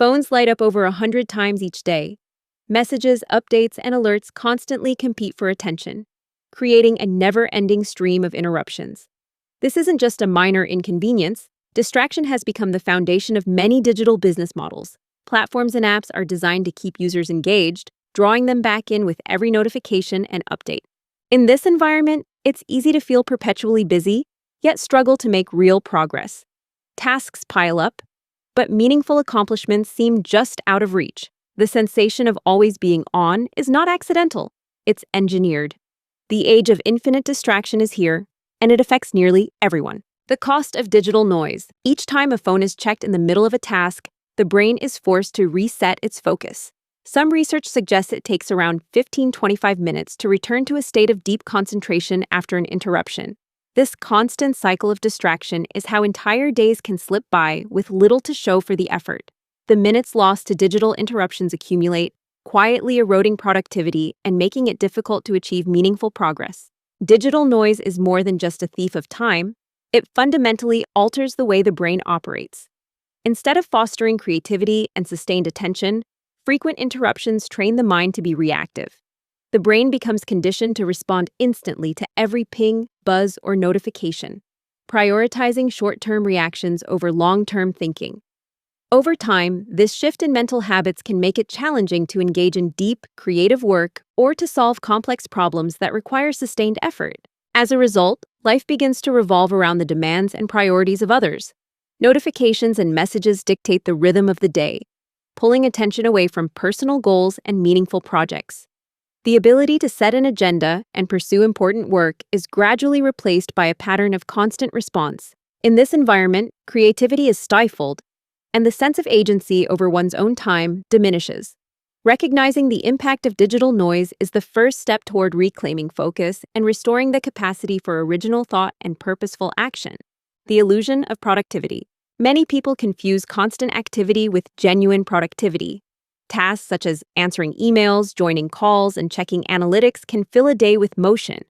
Phones light up over 100 times each day. Messages, updates, and alerts constantly compete for attention, creating a never-ending stream of interruptions. This isn't just a minor inconvenience. Distraction has become the foundation of many digital business models. Platforms and apps are designed to keep users engaged, drawing them back in with every notification and update. In this environment, it's easy to feel perpetually busy, yet struggle to make real progress. Tasks pile up, but meaningful accomplishments seem just out of reach. The sensation of always being on is not accidental, it's engineered. The age of infinite distraction is here, and it affects nearly everyone. The cost of digital noise. Each time a phone is checked in the middle of a task, the brain is forced to reset its focus. Some research suggests it takes around 15-25 minutes to return to a state of deep concentration after an interruption. This constant cycle of distraction is how entire days can slip by with little to show for the effort. The minutes lost to digital interruptions accumulate, quietly eroding productivity and making it difficult to achieve meaningful progress. Digital noise is more than just a thief of time. It fundamentally alters the way the brain operates. Instead of fostering creativity and sustained attention, frequent interruptions train the mind to be reactive. The brain becomes conditioned to respond instantly to every ping, buzz, or notification, prioritizing short-term reactions over long-term thinking. Over time, this shift in mental habits can make it challenging to engage in deep, creative work or to solve complex problems that require sustained effort. As a result, life begins to revolve around the demands and priorities of others. Notifications and messages dictate the rhythm of the day, pulling attention away from personal goals and meaningful projects. The ability to set an agenda and pursue important work is gradually replaced by a pattern of constant response. In this environment, creativity is stifled, and the sense of agency over one's own time diminishes. Recognizing the impact of digital noise is the first step toward reclaiming focus and restoring the capacity for original thought and purposeful action. The illusion of productivity. Many people confuse constant activity with genuine productivity. Tasks such as answering emails, joining calls, and checking analytics can fill a day with motion,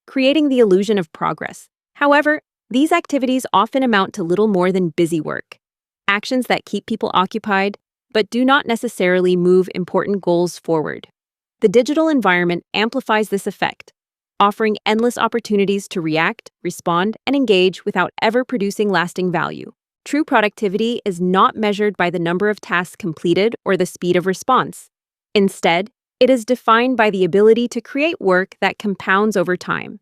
creating the illusion of progress. However, these activities often amount to little more than busy work, actions that keep people occupied, but do not necessarily move important goals forward. The digital environment amplifies this effect, offering endless opportunities to react, respond, and engage without ever producing lasting value. True productivity is not measured by the number of tasks completed or the speed of response. Instead, it is defined by the ability to create work that compounds over time.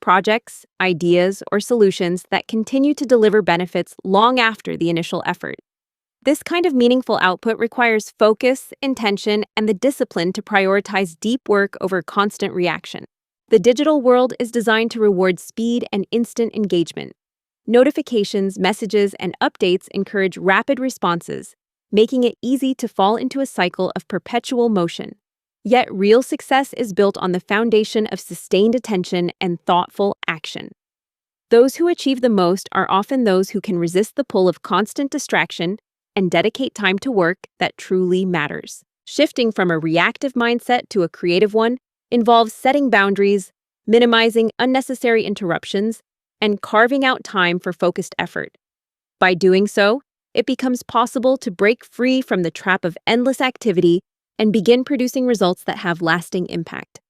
Projects, ideas, or solutions that continue to deliver benefits long after the initial effort. This kind of meaningful output requires focus, intention, and the discipline to prioritize deep work over constant reaction. The digital world is designed to reward speed and instant engagement. Notifications, messages, and updates encourage rapid responses, making it easy to fall into a cycle of perpetual motion. Yet real success is built on the foundation of sustained attention and thoughtful action. Those who achieve the most are often those who can resist the pull of constant distraction and dedicate time to work that truly matters. Shifting from a reactive mindset to a creative one involves setting boundaries, minimizing unnecessary interruptions, and carving out time for focused effort. By doing so, it becomes possible to break free from the trap of endless activity and begin producing results that have lasting impact.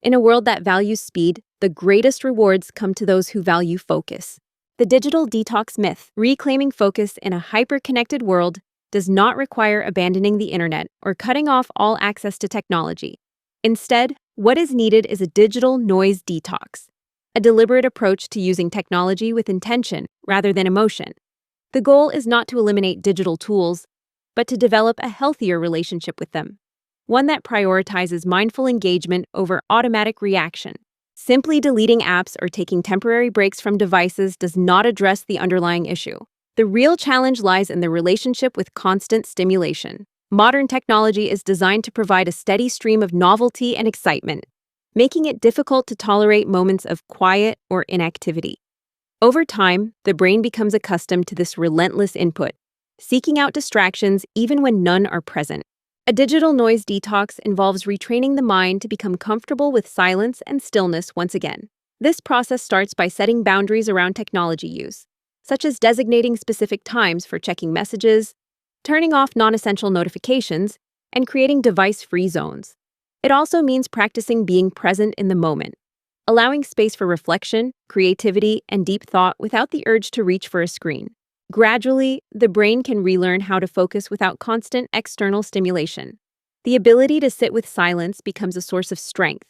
In a world that values speed, the greatest rewards come to those who value focus. The digital detox myth. Reclaiming focus in a hyper-connected world does not require abandoning the internet or cutting off all access to technology. Instead, what is needed is a digital noise detox, a deliberate approach to using technology with intention rather than emotion. The goal is not to eliminate digital tools, but to develop a healthier relationship with them, one that prioritizes mindful engagement over automatic reaction. Simply deleting apps or taking temporary breaks from devices does not address the underlying issue. The real challenge lies in the relationship with constant stimulation. Modern technology is designed to provide a steady stream of novelty and excitement, making it difficult to tolerate moments of quiet or inactivity. Over time, the brain becomes accustomed to this relentless input, seeking out distractions even when none are present. A digital noise detox involves retraining the mind to become comfortable with silence and stillness once again. This process starts by setting boundaries around technology use, such as designating specific times for checking messages, turning off non-essential notifications, and creating device-free zones. It also means practicing being present in the moment, allowing space for reflection, creativity, and deep thought without the urge to reach for a screen. Gradually, the brain can relearn how to focus without constant external stimulation. The ability to sit with silence becomes a source of strength,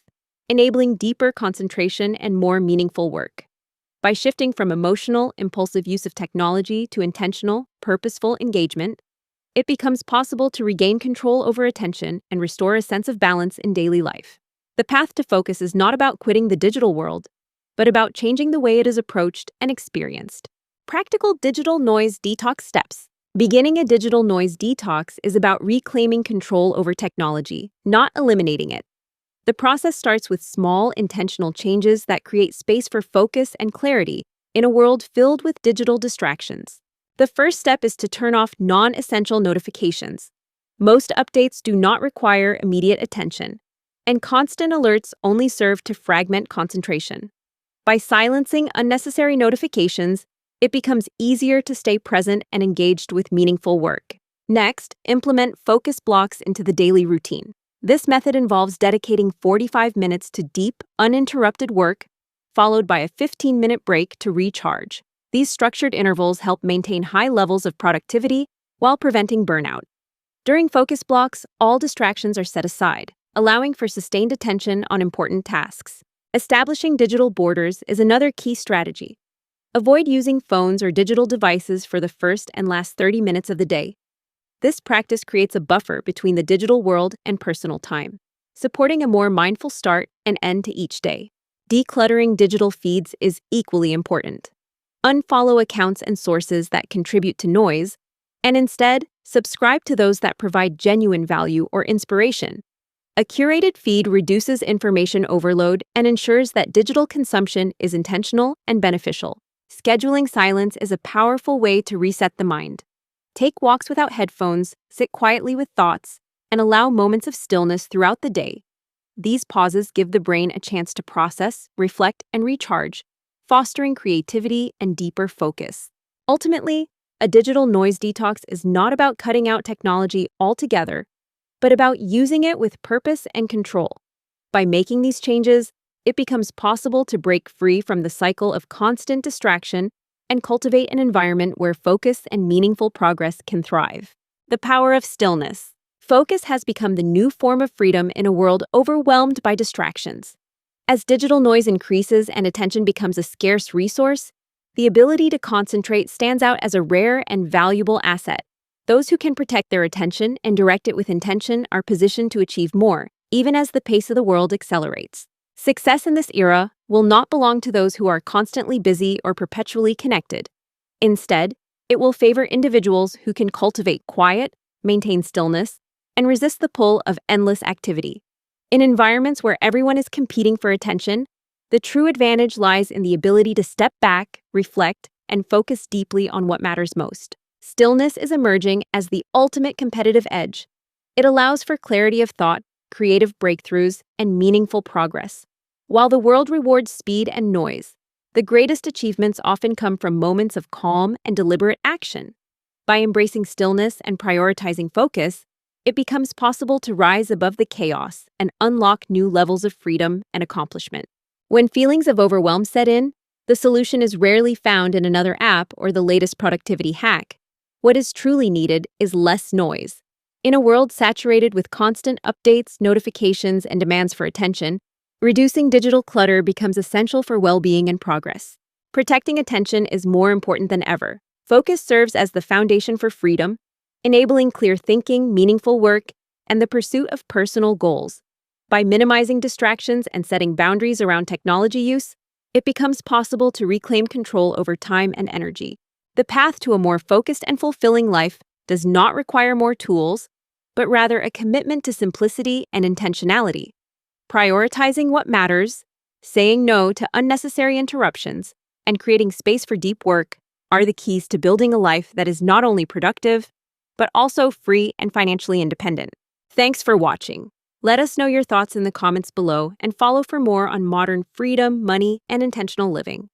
enabling deeper concentration and more meaningful work. By shifting from emotional, impulsive use of technology to intentional, purposeful engagement, it becomes possible to regain control over attention and restore a sense of balance in daily life. The path to focus is not about quitting the digital world, but about changing the way it is approached and experienced. Practical digital noise detox steps. Beginning a digital noise detox is about reclaiming control over technology, not eliminating it. The process starts with small, intentional changes that create space for focus and clarity in a world filled with digital distractions. The first step is to turn off non-essential notifications. Most updates do not require immediate attention, and constant alerts only serve to fragment concentration. By silencing unnecessary notifications, it becomes easier to stay present and engaged with meaningful work. Next, implement focus blocks into the daily routine. This method involves dedicating 45 minutes to deep, uninterrupted work, followed by a 15-minute break to recharge. These structured intervals help maintain high levels of productivity while preventing burnout. During focus blocks, all distractions are set aside, allowing for sustained attention on important tasks. Establishing digital borders is another key strategy. Avoid using phones or digital devices for the first and last 30 minutes of the day. This practice creates a buffer between the digital world and personal time, supporting a more mindful start and end to each day. Decluttering digital feeds is equally important. Unfollow accounts and sources that contribute to noise, and instead, subscribe to those that provide genuine value or inspiration. A curated feed reduces information overload and ensures that digital consumption is intentional and beneficial. Scheduling silence is a powerful way to reset the mind. Take walks without headphones, sit quietly with thoughts, and allow moments of stillness throughout the day. These pauses give the brain a chance to process, reflect, and recharge, fostering creativity and deeper focus. Ultimately, a digital noise detox is not about cutting out technology altogether, but about using it with purpose and control. By making these changes, it becomes possible to break free from the cycle of constant distraction and cultivate an environment where focus and meaningful progress can thrive. The power of stillness. Focus has become the new form of freedom in a world overwhelmed by distractions. As digital noise increases and attention becomes a scarce resource, the ability to concentrate stands out as a rare and valuable asset. Those who can protect their attention and direct it with intention are positioned to achieve more, even as the pace of the world accelerates. Success in this era will not belong to those who are constantly busy or perpetually connected. Instead, it will favor individuals who can cultivate quiet, maintain stillness, and resist the pull of endless activity. In environments where everyone is competing for attention, the true advantage lies in the ability to step back, reflect, and focus deeply on what matters most. Stillness is emerging as the ultimate competitive edge. It allows for clarity of thought, creative breakthroughs, and meaningful progress. While the world rewards speed and noise, the greatest achievements often come from moments of calm and deliberate action. By embracing stillness and prioritizing focus, it becomes possible to rise above the chaos and unlock new levels of freedom and accomplishment. When feelings of overwhelm set in, the solution is rarely found in another app or the latest productivity hack. What is truly needed is less noise. In a world saturated with constant updates, notifications, and demands for attention, reducing digital clutter becomes essential for well-being and progress. Protecting attention is more important than ever. Focus serves as the foundation for freedom, enabling clear thinking, meaningful work, and the pursuit of personal goals. By minimizing distractions and setting boundaries around technology use, it becomes possible to reclaim control over time and energy. The path to a more focused and fulfilling life does not require more tools, but rather a commitment to simplicity and intentionality. Prioritizing what matters, saying no to unnecessary interruptions, and creating space for deep work are the keys to building a life that is not only productive, but also free and financially independent. Thanks for watching. Let us know your thoughts in the comments below and follow for more on modern freedom, money, and intentional living.